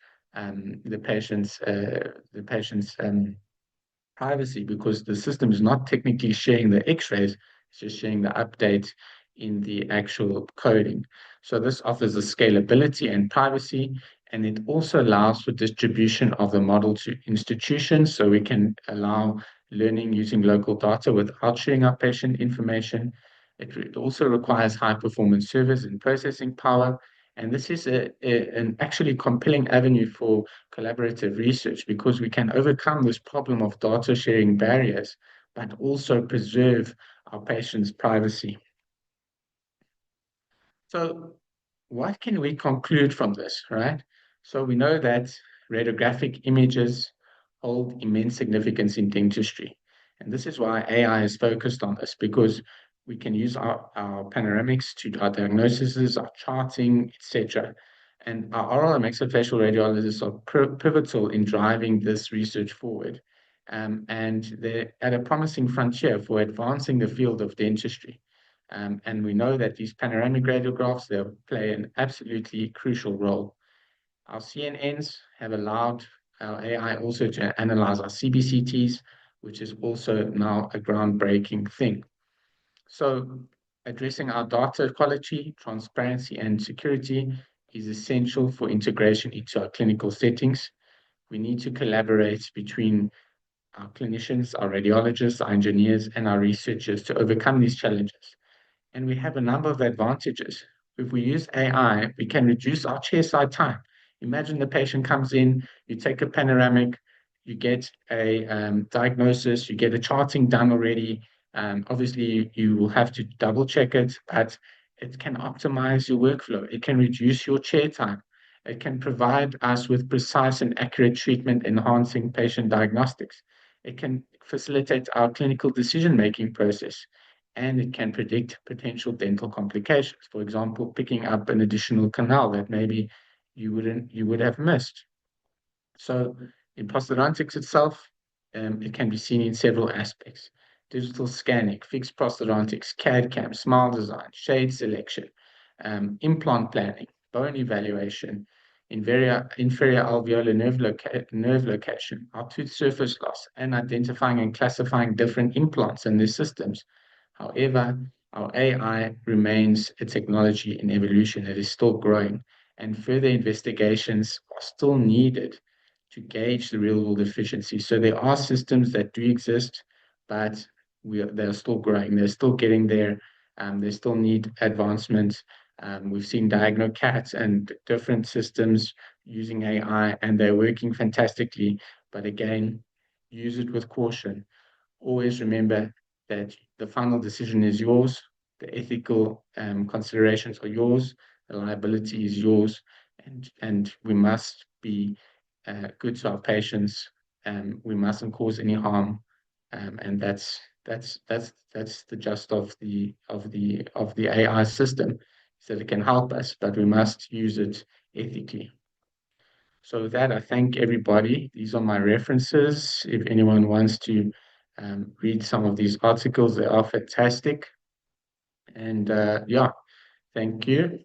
privacy because the system is not technically sharing the x-rays, it's just sharing the update in the actual coding. So this offers a scalability and privacy, and it also allows for distribution of the model to institutions, so we can allow learning using local data without sharing our patient information. It also requires high performance servers and processing power. And this is an actually compelling avenue for collaborative research because we can overcome this problem of data sharing barriers, but also preserve our patients' privacy. So what can we conclude from this, right? So we know that radiographic images hold immense significance in dentistry. And this is why AI is focused on this, because we can use our panoramics to our diagnoses, our charting, etc. And our oral and maxillofacial radiologists are pivotal in driving this research forward. And they're at a promising frontier for advancing the field of dentistry. And we know that these panoramic radiographs, they play an absolutely crucial role. Our CNNs have allowed our AI also to analyze our CBCTs, which is also now a groundbreaking thing. So addressing our data quality, transparency, and security is essential for integration into our clinical settings. We need to collaborate between our clinicians, our radiologists, our engineers, and our researchers to overcome these challenges. And we have a number of advantages. If we use AI, we can reduce our chairside time. Imagine the patient comes in, you take a panoramic, you get a diagnosis, you get a charting done already. Obviously, you will have to double check it, but it can optimize your workflow. It can reduce your chair time. It can provide us with precise and accurate treatment, enhancing patient diagnostics. It can facilitate our clinical decision-making process, and it can predict potential dental complications. For example, picking up an additional canal that maybe you would have missed. So in prosthodontics itself, it can be seen in several aspects: digital scanning, fixed prosthodontics, CAD/CAM, smile design, shade selection, implant planning, bone evaluation, inferior alveolar nerve location, our tooth surface loss, and identifying and classifying different implants and their systems. However, our AI remains a technology in evolution. It is still growing, and further investigations are still needed to gauge the real-world efficiency. So there are systems that do exist, but they're still growing. They're still getting there. They still need advancement. We've seen DiagnoCat and different systems using AI, and they're working fantastically. But again, use it with caution. Always remember that the final decision is yours, the ethical considerations are yours, the liability is yours, and we must be good to our patients. We mustn't cause any harm, and that's the gist of the AI system, so that it can help us, but we must use it ethically. So with that, I thank everybody. These are my references. If anyone wants to read some of these articles, they are fantastic. And yeah, thank you.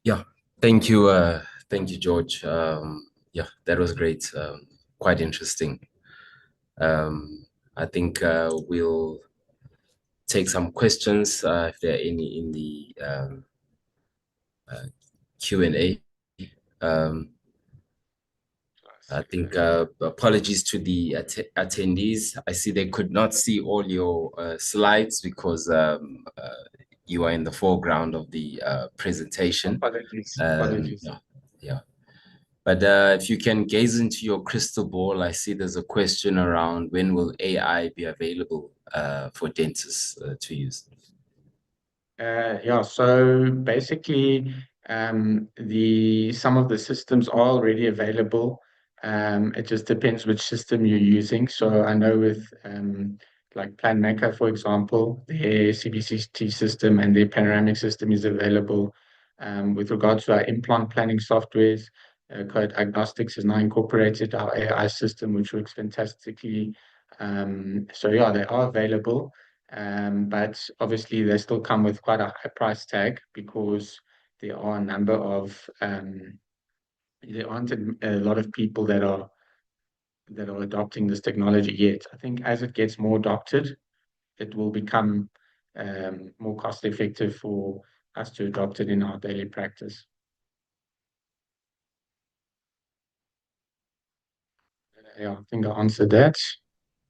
Yeah, thank you, George. Yeah, that was great. Quite interesting. I think we'll take some questions if there are any in the Q&A. Um, I think apologies to the attendees. I see they could not see all your slides because you are in the foreground of the presentation. Apologies. Apologies. Yeah, yeah. But if you can gaze into your crystal ball, I see there's a question around when will AI be available for dentists to use? Yeah, so basically, some of the systems are already available. It just depends which system you're using. So I know with like PlanMaker, for example, their CBCT system and their panoramic system is available. With regards to our implant planning softwares, Code Agnostics has now incorporated our AI system, which works fantastically. So yeah, they are available. But obviously they still come with quite a high price tag because there are a number of there aren't a lot of people that are adopting this technology yet. I think as it gets more adopted, it will become more cost effective for us to adopt it in our daily practice. Yeah, I think I answered that.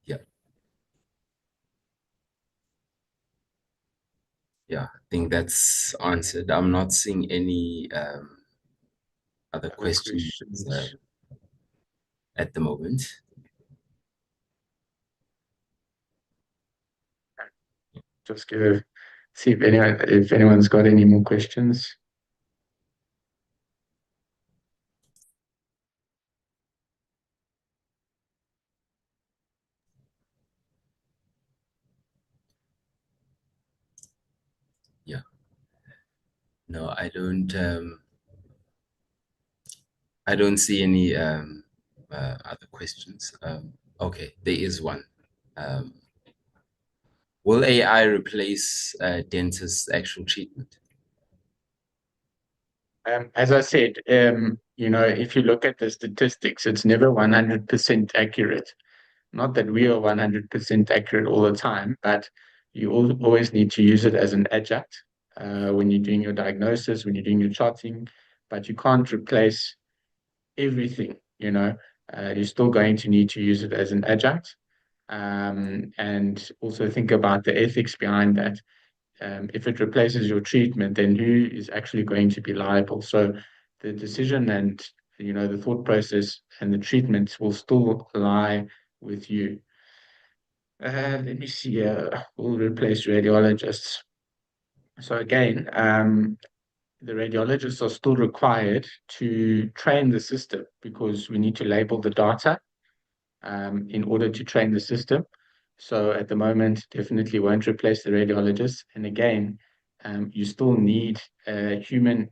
Yeah, yeah, I think that's answered. I'm not seeing any other Other questions questions? at the moment. Just gonna see if anyone's got any more questions. Yeah, no, I don't see any other questions. Okay, there is one. Um, will AI replace dentist's actual treatment? As I said, if you look at the statistics, it's never 100% accurate. Not that we are 100% accurate all the time, but you always need to use it as an adjunct when you're doing your diagnosis, when you're doing your charting, but you can't replace everything, you know. You're still going to need to use it as an adjunct. And also think about the ethics behind that. If it replaces your treatment, then who is actually going to be liable? So the decision and the thought process and the treatment will still lie with you. Let me see. We'll replace radiologists. So again, the radiologists are still required to train the system because we need to label the data in order to train the system. So at the moment, definitely won't replace the radiologist. And again, you still need a human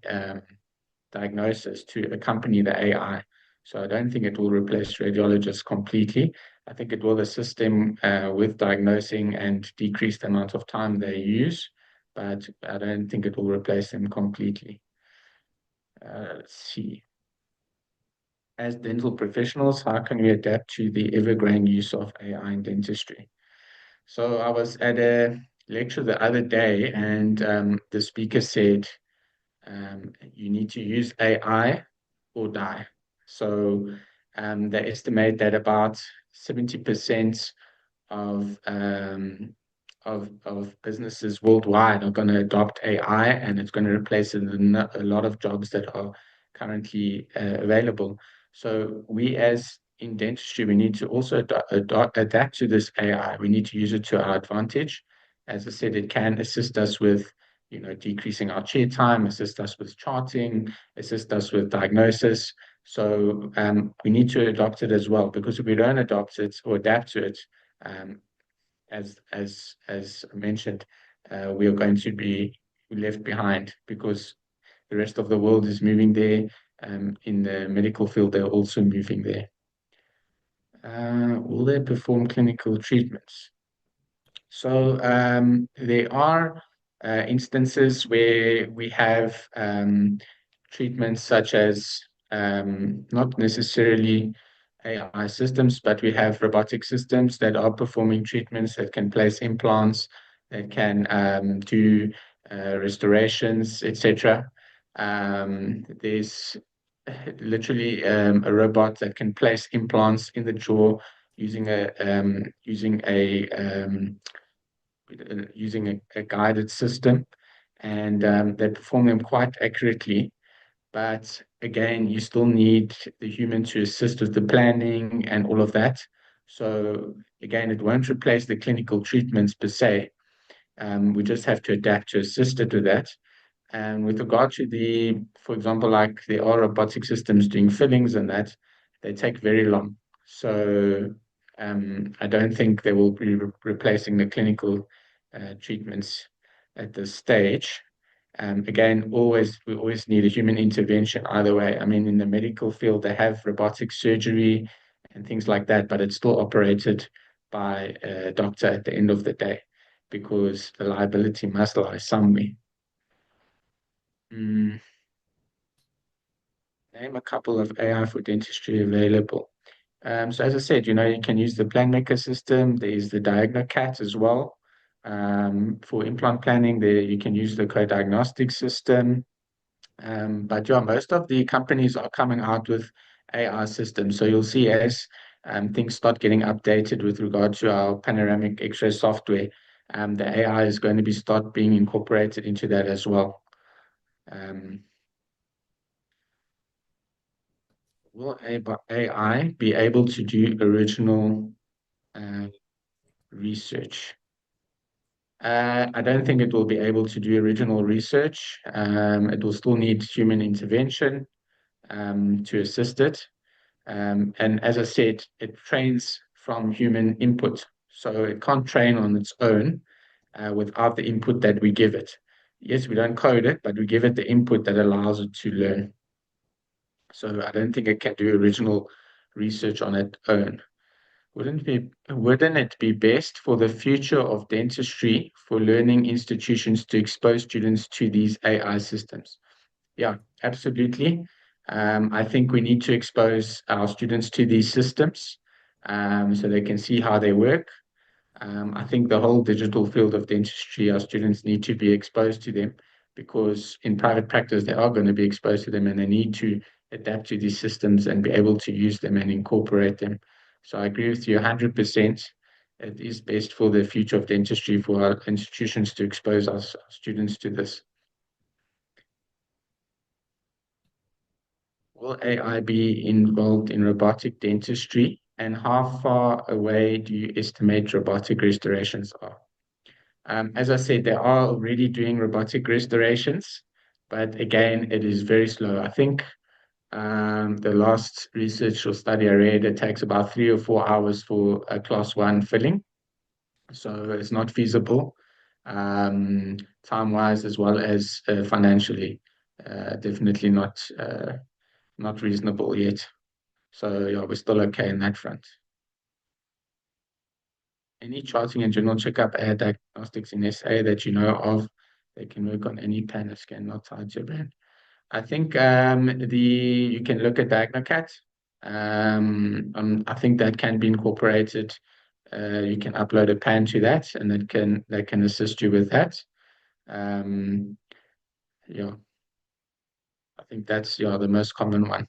diagnosis to accompany the AI. So I don't think it will replace radiologists completely. I think it will assist them with diagnosing and decrease the amount of time they use, but I don't think it will replace them completely. Let's see. As dental professionals, how can we adapt to the ever-growing use of AI in dentistry? So I was at a lecture the other day, and the speaker said, you need to use AI or die. So they estimate that about 70% of businesses worldwide are going to adopt AI, and it's going to replace a lot of jobs that are currently available. So we, as in dentistry, we need to also adapt to this AI. We need to use it to our advantage. As I said, it can assist us with decreasing our chair time, assist us with charting, assist us with diagnosis. So we need to adopt it as well, because if we don't adopt it or adapt to it, um, as mentioned, we are going to be left behind because the rest of the world is moving there. In the medical field, they're also moving there. Will they perform clinical treatments? So there are instances where we have treatments such as not necessarily AI systems, but we have robotic systems that are performing treatments that can place implants, that can do restorations, etc. There's literally a robot that can place implants in the jaw using a guided system, and they perform them quite accurately. But again, you still need the human to assist with the planning and all of that. So again, it won't replace the clinical treatments per se. We just have to adapt to assist it with that. And with regard to for example, like there are robotic systems doing fillings and that, they take very long. So I don't think they will be replacing the clinical treatments at this stage. Again, we always need a human intervention either way. I mean, in the medical field, they have robotic surgery and things like that, but it's still operated by a doctor at the end of the day because the liability must lie somewhere. Mm, Name a couple of AI for dentistry available. So as I said, you can use the Plan Maker system. There's the DiagnoCat as well. For implant planning, there you can use the co-diagnostic system. But yeah, most of the companies are coming out with AI systems. So you'll see as things start getting updated with regard to our panoramic X-ray software, the AI is going to start being incorporated into that as well. Um, will AI be able to do original uh, research? I don't think it will be able to do original research. It will still need human intervention to assist it. And as I said, it trains from human input. So it can't train on its own without the input that we give it. Yes, we don't code it, but we give it the input that allows it to learn. So I don't think it can do original research on its own. Wouldn't it be best for the future of dentistry for learning institutions to expose students to these AI systems? Yeah, absolutely. I think we need to expose our students to these systems so they can see how they work. I think the whole digital field of dentistry, our students need to be exposed to them because in private practice, they are going to be exposed to them and they need to adapt to these systems and be able to use them and incorporate them. So I agree with you 100%. It is best for the future of dentistry for our institutions to expose our students to this. Will AI be involved in robotic dentistry? And how far away do you estimate robotic restorations are? As I said, they are already doing robotic restorations, but again, it is very slow. I think the last research or study I read, it takes about 3 or 4 hours for a class one filling. So it's not feasible time-wise as well as financially. Definitely not reasonable yet. So yeah, we're still okay in that front. Any charting and general checkup air diagnostics in SA that you know of, they can work on any panel scan, not tied to a brand. I think you can look at DiagnoCat. I think that can be incorporated. You can upload a pan to that, and that can assist you with that. Um, yeah, I think that's the most common one.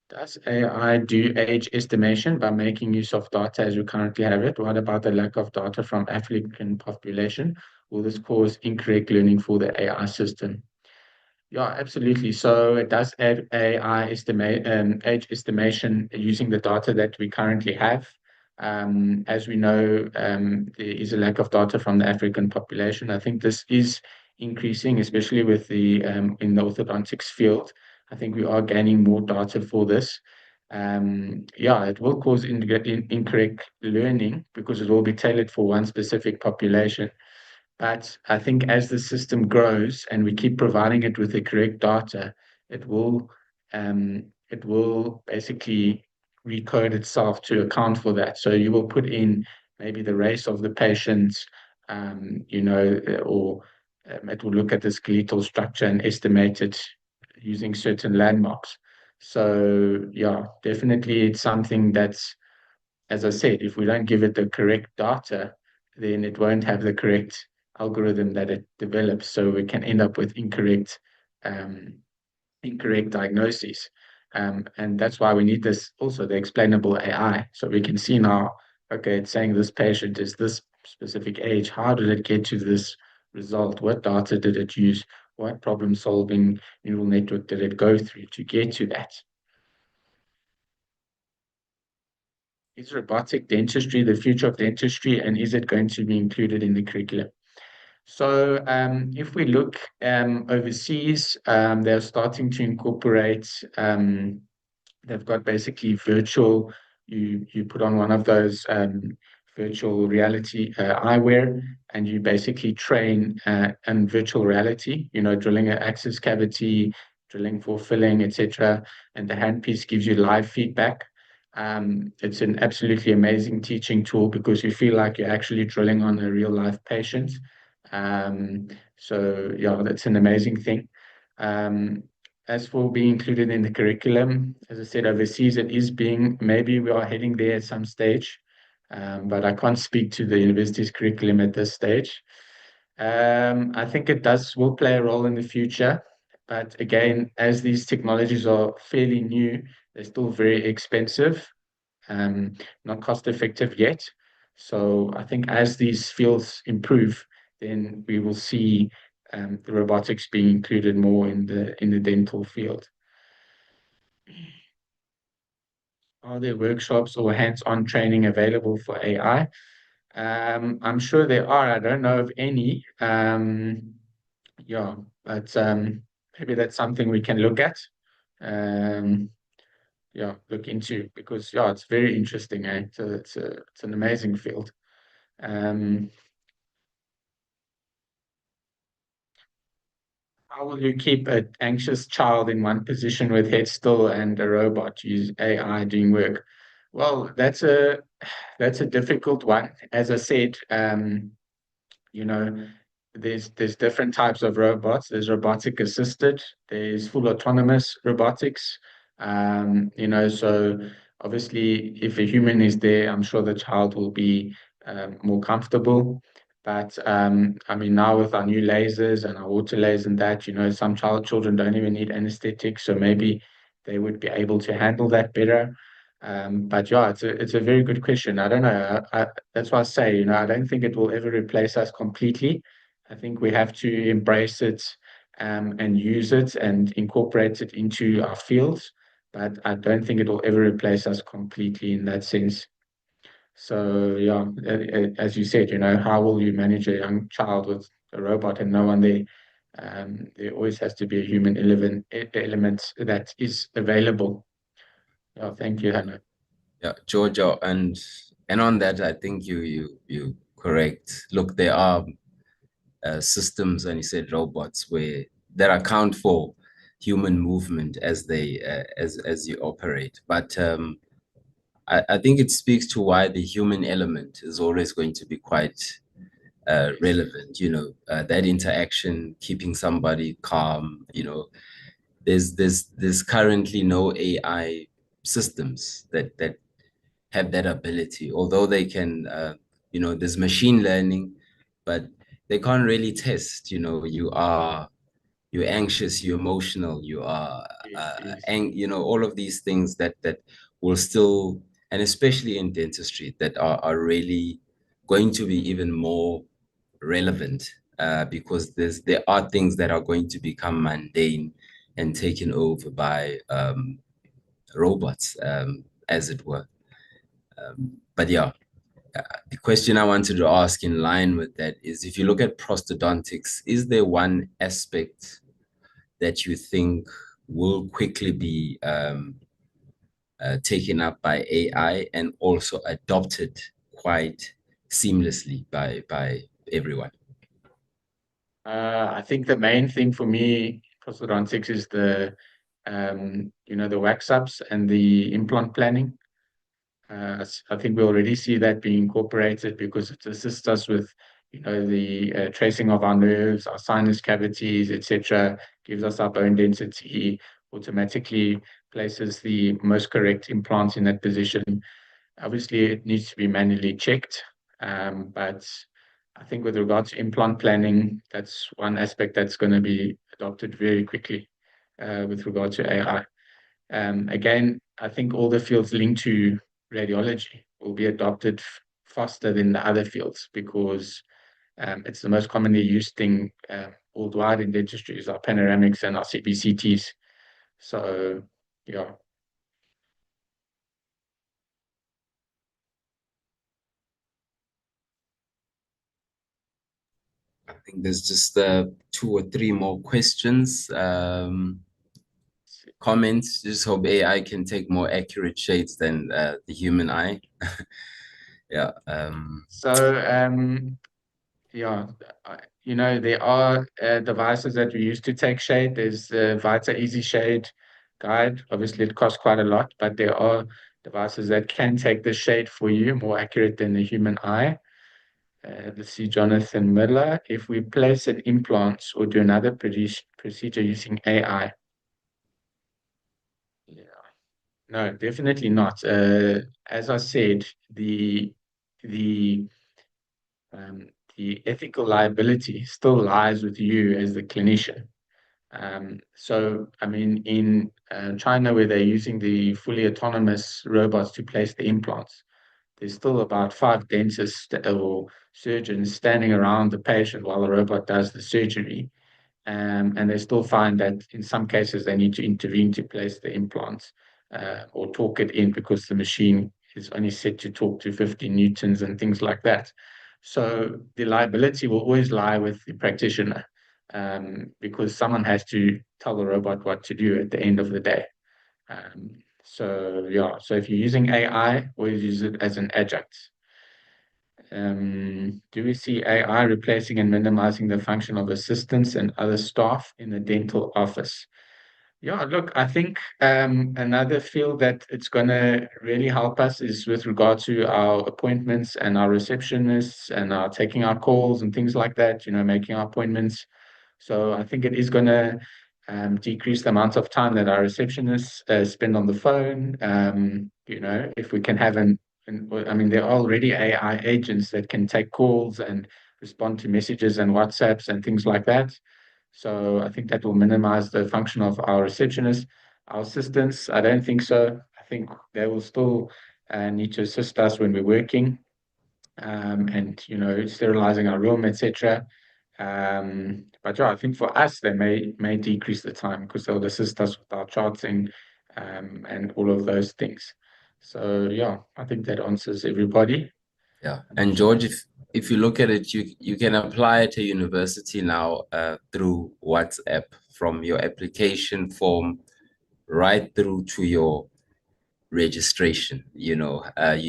Does AI do age estimation by making use of data as we currently have it? What about the lack of data from African population? Will this cause incorrect learning for the AI system? Yeah, absolutely. So it does add AI age estimation using the data that we currently have. As we know, there is a lack of data from the African population. I think this is increasing, especially with in the orthodontics field. I think we are gaining more data for this. Yeah, it will cause incorrect learning because it will be tailored for one specific population. But I think as the system grows and we keep providing it with the correct data, it will basically recode itself to account for that. So you will put in maybe the race of the patient, or it will look at the skeletal structure and estimate it using certain landmarks. So yeah, definitely it's something that's, as I said, if we don't give it the correct data, then it won't have the correct algorithm that it develops. So we can end up with um, incorrect diagnoses. And that's why we need this also the explainable AI. So we can see now, okay, it's saying this patient is this specific age. How did it get to this result? What data did it use? What problem solving neural network did it go through to get to that? Is robotic dentistry the future of dentistry, and is it going to be included in the curriculum? So, if we look overseas, they're starting to incorporate. They've got basically virtual. You put on one of those virtual reality eyewear, and you basically train in virtual reality. You know, drilling an access cavity, drilling for filling, etc. And the handpiece gives you live feedback. It's an absolutely amazing teaching tool because you feel like you're actually drilling on a real life patient. Um, so yeah, that's an amazing thing. Um, as for being included in the curriculum, as I said, overseas it is being, maybe we are heading there at some stage, but I can't speak to the university's curriculum at this stage. I think it will play a role in the future, but again, as these technologies are fairly new, they're still very expensive, um, not cost effective yet. So I think as these fields improve, then we will see the robotics being included more in the dental field. Are there workshops or hands-on training available for AI? I'm sure there are. I don't know of any. Yeah, but maybe that's something we can look at. Um, yeah, look into because yeah, it's very interesting. It's an amazing field. Um, how will you keep an anxious child in one position with head still and a robot use AI doing work? Well, that's a difficult one. As I said, you know, there's different types of robots. There's robotic assisted, there's full autonomous robotics. So obviously if a human is there, I'm sure the child will be more comfortable. But I mean now with our new lasers and our water lasers and that, some children don't even need anesthetics, so maybe they would be able to handle that better. But yeah, it's a very good question. I don't know. That's why I say, I don't think it will ever replace us completely. I think we have to embrace it and use it and incorporate it into our fields. But I don't think it will ever replace us completely in that sense. So yeah, as you said, how will you manage a young child with a robot and no one there? There always has to be a human element that is available. Yeah, thank you, Hannah. Yeah, Georgia, and on that, I think you correct. Look, there are systems, and you said robots, where that account for human movement as they as you operate. But I think it speaks to why the human element is always going to be quite relevant. That interaction, keeping somebody calm. There's currently no AI systems that have that ability, although they can, there's machine learning, but they can't really test, you're anxious, you're emotional, you are, Yes, yes. all of these things that will still, and especially in dentistry, that are really going to be even more relevant, because there are things that are going to become mundane and taken over by robots, as it were. But yeah, the question I wanted to ask in line with that is, if you look at prosthodontics, is there one aspect that you think will quickly be taken up by AI and also adopted quite seamlessly by everyone? I think the main thing for me, Prosthodontics, is the the wax ups and the implant planning. I think we already see that being incorporated because it assists us with, the tracing of our nerves, our sinus cavities, etc. Gives us our bone density, automatically places the most correct implant in that position. Obviously, it needs to be manually checked, but I think with regard to implant planning, that's one aspect that's going to be adopted very quickly with regard to AI. Again, I think all the fields linked to radiology will be adopted faster than the other fields because it's the most commonly used thing worldwide in dentistry is our panoramics and our CBCTs. So, yeah. I think there's just two or three more questions. Comments. Just hope AI can take more accurate shades than the human eye. Yeah. So, yeah, there are devices that we use to take shade. There's the Vita Easy Shade guide. Obviously, it costs quite a lot, but there are devices that can take the shade for you, more accurate than the human eye. Let's see, Jonathan Miller. If we place an implant or do another procedure using AI, yeah, no, definitely not. As I said, the um, the ethical liability still lies with you as the clinician. So, I mean, in China, where they're using the fully autonomous robots to place the implants, there's still about five dentists or surgeons standing around the patient while the robot does the surgery. And they still find that in some cases they need to intervene to place the implants or talk it in because the machine is only set to talk to 50 newtons and things like that. So the liability will always lie with the practitioner because someone has to tell the robot what to do at the end of the day. So yeah, so if you're using AI, always use it as an adjunct. Do we see AI replacing and minimizing the function of assistants and other staff in the dental office? Yeah, look, I think another field that it's going to really help us is with regard to our appointments and our receptionists and our taking our calls and things like that, making our appointments. So I think it is going to decrease the amount of time that our receptionists spend on the phone. If we can have I mean, there are already AI agents that can take calls and respond to messages and WhatsApps and things like that. So I think that will minimize the function of our receptionists. Our assistants, I don't think so. I think they will still need to assist us when we're working and sterilizing our room, etc. But yeah, I think for us they may decrease the time because they'll assist us with our charting and all of those things. So yeah, I think that answers everybody. Yeah. And George, if you look at it, you can apply at a university now through WhatsApp from your application form right through to your registration. You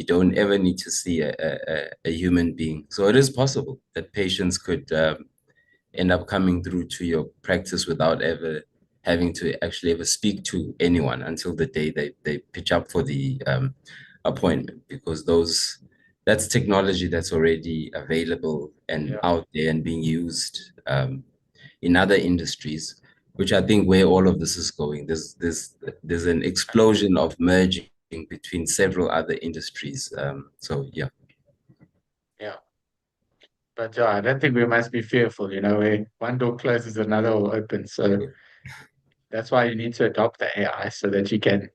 don't ever need to see a human being. So it is possible that patients could end up coming through to your practice without ever having to actually ever speak to anyone until the day they pitch up for the appointment, because that's technology that's already available and Yeah, out there and being used in other industries, which I think where all of this is going. There's an explosion of merging between several other industries. So yeah. yeah. But yeah, I don't think we must be fearful, where one door closes, another will open. So that's why you need to adopt the AI so that you can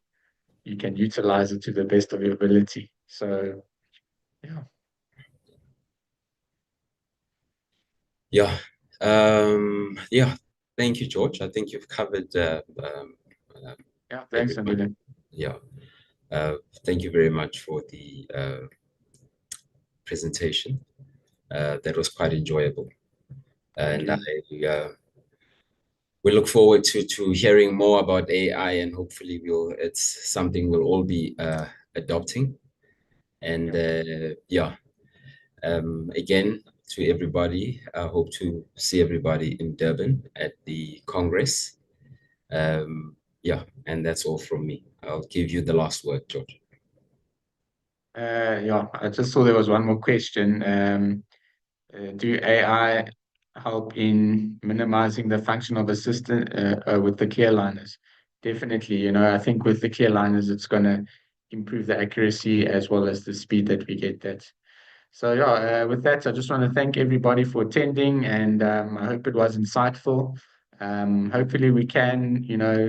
utilize it to the best of your ability. So yeah. Yeah. Yeah. Thank you, George. I think you've covered uh, Yeah, thanks, everyone. Amelia. Yeah. Uh, Thank you very much for the presentation. That was quite enjoyable. Thank And you. I we look forward to hearing more about AI, and hopefully it's something we'll all be adopting. And again, to everybody, I hope to see everybody in Durban at the Congress. And that's all from me. I'll give you the last word, George. I just saw there was one more question. Do AI help in minimizing the function of assistant with the clear liners? Definitely, I think with the clear liners, it's going to improve the accuracy as well as the speed that we get that. So with that, I just want to thank everybody for attending, and I hope it was insightful. Hopefully we can,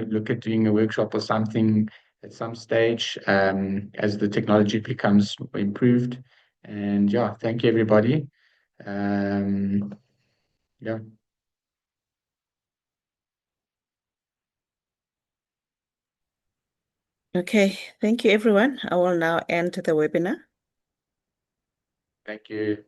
look at doing a workshop or something at some stage as the technology becomes improved. And thank you everybody. Yeah. Okay, thank you everyone. I will now end the webinar. Thank you.